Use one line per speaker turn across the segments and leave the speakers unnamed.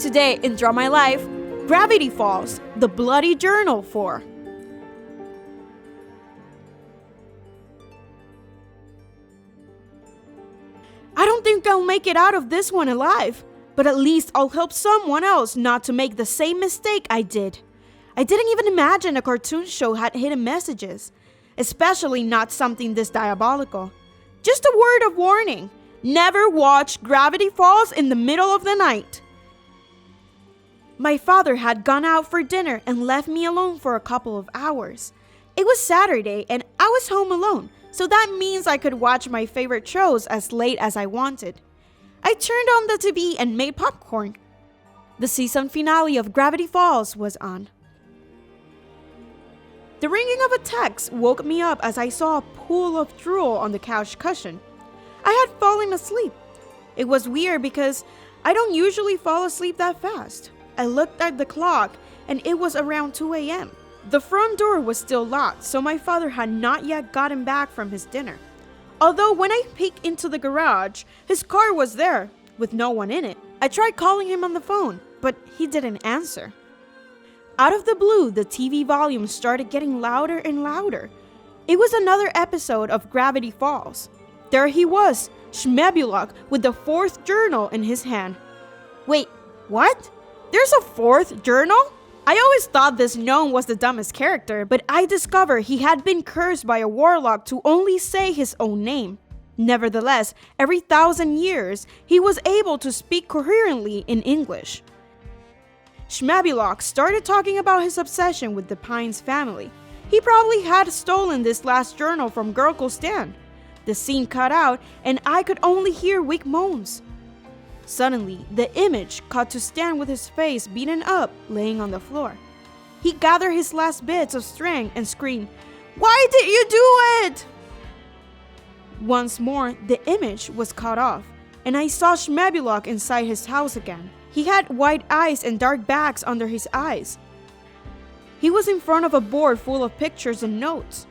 Today in Draw My Life, Gravity Falls, the Bloody Journal for. I don't think I'll make it out of this one alive, but at least I'll help someone else not to make the same mistake I did. I didn't even imagine a cartoon show had hidden messages, especially not something this diabolical. Just a word of warning, never watch Gravity Falls in the middle of the night. My father had gone out for dinner and left me alone for a couple of hours. It was Saturday and I was home alone, so that means I could watch my favorite shows as late as I wanted. I turned on the TV and made popcorn. The season finale of Gravity Falls was on. The ringing of a text woke me up as I saw a pool of drool on the couch cushion. I had fallen asleep. It was weird because I don't usually fall asleep that fast. I looked at the clock and it was around 2 a.m. The front door was still locked, so my father had not yet gotten back from his dinner. Although when I peeked into the garage, his car was there, with no one in it. I tried calling him on the phone, but he didn't answer. Out of the blue, the TV volume started getting louder and louder. It was another episode of Gravity Falls. There he was, Schmebulok, with the fourth journal in his hand. Wait, what? There's a fourth journal? I always thought this gnome was the dumbest character, but I discovered he had been cursed by a warlock to only say his own name. Nevertheless, every 1,000 years, he was able to speak coherently in English. Schmebulok started talking about his obsession with the Pines family. He probably had stolen this last journal from Gurkle Stan. The scene cut out, and I could only hear weak moans. Suddenly, the image caught to Stan with his face beaten up, laying on the floor. He gathered his last bits of strength and screamed, "Why did you do it?" Once more, the image was cut off, and I saw Schmebulok inside his house again. He had white eyes and dark bags under his eyes. He was in front of a board full of pictures and notes.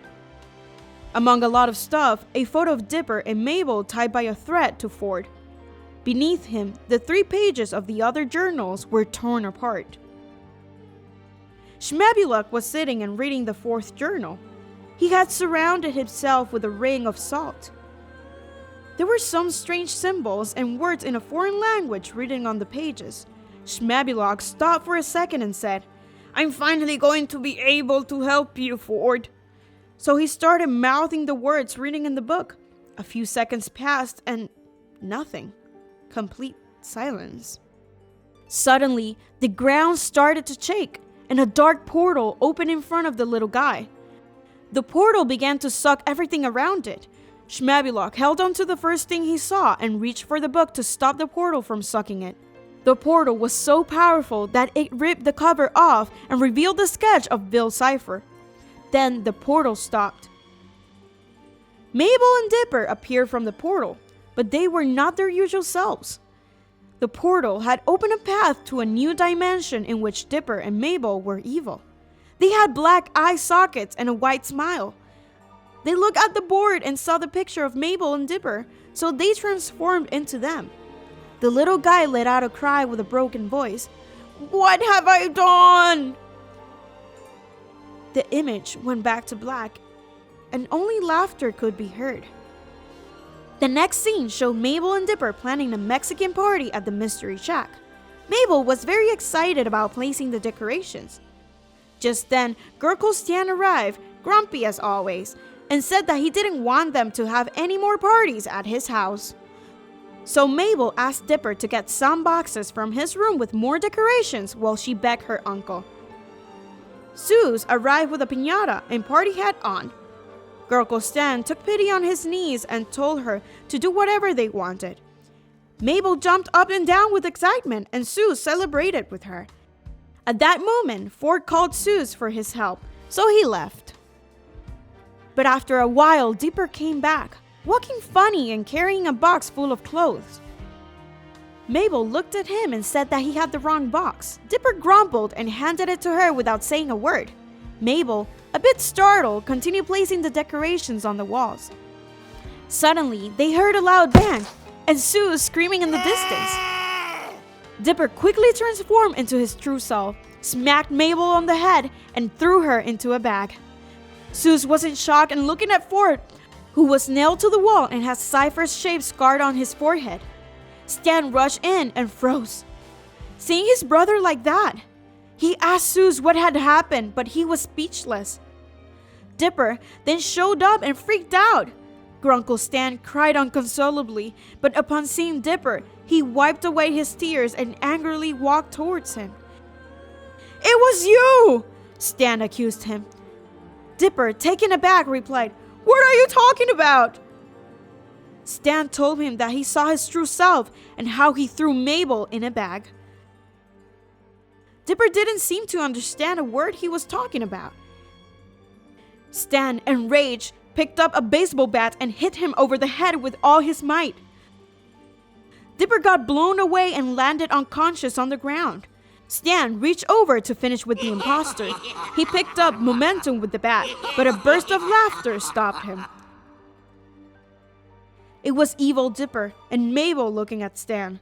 Among a lot of stuff, a photo of Dipper and Mabel tied by a thread to Ford. Beneath him, the 3 pages of the other journals were torn apart. Schmebulok was sitting and reading the 4th journal. He had surrounded himself with a ring of salt. There were some strange symbols and words in a foreign language written on the pages. Schmebulok stopped for a second and said, "I'm finally going to be able to help you, Ford." So he started mouthing the words written in the book. A few seconds passed and nothing. Complete silence. Suddenly, the ground started to shake, and a dark portal opened in front of the little guy. The portal began to suck everything around it. Schmebulok held on to the first thing he saw and reached for the book to stop the portal from sucking it. The portal was so powerful that it ripped the cover off and revealed the sketch of Bill's cipher. Then the portal stopped. Mabel and Dipper appeared from the portal, but they were not their usual selves. The portal had opened a path to a new dimension in which Dipper and Mabel were evil. They had black eye sockets and a white smile. They looked at the board and saw the picture of Mabel and Dipper, so they transformed into them. The little guy let out a cry with a broken voice. "What have I done?" The image went back to black, and only laughter could be heard. The next scene showed Mabel and Dipper planning a Mexican party at the Mystery Shack. Mabel was very excited about placing the decorations. Just then, Gurkle Stan arrived, grumpy as always, and said that he didn't want them to have any more parties at his house. So Mabel asked Dipper to get some boxes from his room with more decorations while she begged her uncle. Zeus arrived with a piñata and party hat on. Gurkle Stan took pity on his niece and told her to do whatever they wanted. Mabel jumped up and down with excitement, and Zeus celebrated with her. At that moment, Ford called Zeus for his help, so he left. But after a while, Dipper came back, walking funny and carrying a box full of clothes. Mabel looked at him and said that he had the wrong box. Dipper grumbled and handed it to her without saying a word. Mabel, a bit startled, continued placing the decorations on the walls. Suddenly, they heard a loud bang and Sue screaming in the distance. Dipper quickly transformed into his true self, smacked Mabel on the head, and threw her into a bag. Zeus was in shock and looking at Ford, who was nailed to the wall and had Cypher's shape scarred on his forehead. Stan rushed in and froze. Seeing his brother like that, he asked Zeus what had happened, but he was speechless. Dipper then showed up and freaked out. Grunkle Stan cried unconsolably, but upon seeing Dipper, he wiped away his tears and angrily walked towards him. "It was you!" Stan accused him. Dipper, taken aback, replied, "What are you talking about?" Stan told him that he saw his true self and how he threw Mabel in a bag. Dipper didn't seem to understand a word he was talking about. Stan, enraged, picked up a baseball bat and hit him over the head with all his might. Dipper got blown away and landed unconscious on the ground. Stan reached over to finish with the imposter. He picked up momentum with the bat, but a burst of laughter stopped him. It was Evil Dipper and Mabel looking at Stan.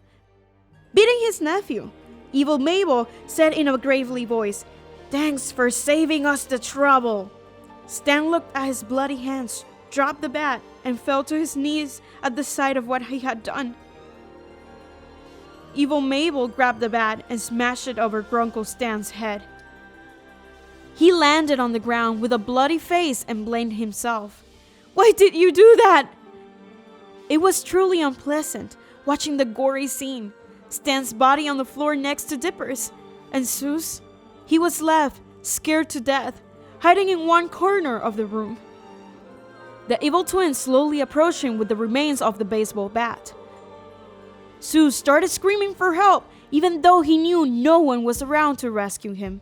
Beating his nephew, Evil Mabel said in a gravely voice, "Thanks for saving us the trouble." Stan looked at his bloody hands, dropped the bat, and fell to his knees at the sight of what he had done. Evil Mabel grabbed the bat and smashed it over Grunkle Stan's head. He landed on the ground with a bloody face and blamed himself. "Why did you do that?" It was truly unpleasant watching the gory scene. Stan's body on the floor next to Dipper's. And Zeus? He was left, scared to death, hiding in one corner of the room. The evil twins slowly approached him with the remains of the baseball bat. Zeus started screaming for help, even though he knew no one was around to rescue him.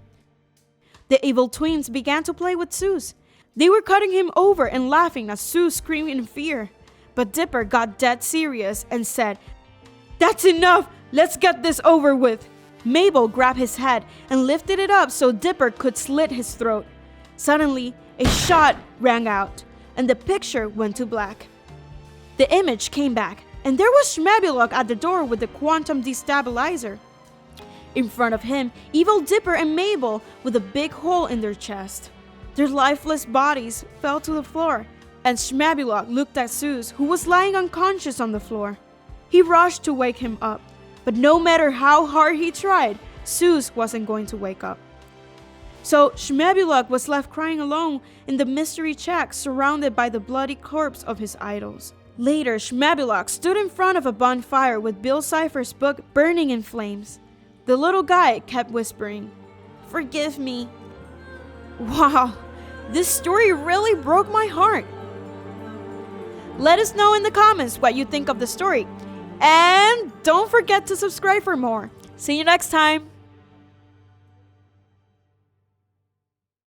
The evil twins began to play with Zeus. They were cutting him over and laughing as Zeus screamed in fear. But Dipper got dead serious and said, "That's enough! Let's get this over with." Mabel grabbed his head and lifted it up so Dipper could slit his throat. Suddenly, a shot rang out, and the picture went to black. The image came back, and there was Schmabulok at the door with the quantum destabilizer. In front of him, Evil Dipper and Mabel with a big hole in their chest. Their lifeless bodies fell to the floor, and Schmabulok looked at Zeus, who was lying unconscious on the floor. He rushed to wake him up, but no matter how hard he tried, Zeus wasn't going to wake up. So Schmabulok was left crying alone in the mystery shack, surrounded by the bloody corpse of his idols. Later, Schmabulok stood in front of a bonfire with Bill Cipher's book burning in flames. The little guy kept whispering, "Forgive me." Wow, this story really broke my heart. Let us know in the comments what you think of the story. And don't forget to subscribe for more. See you next time.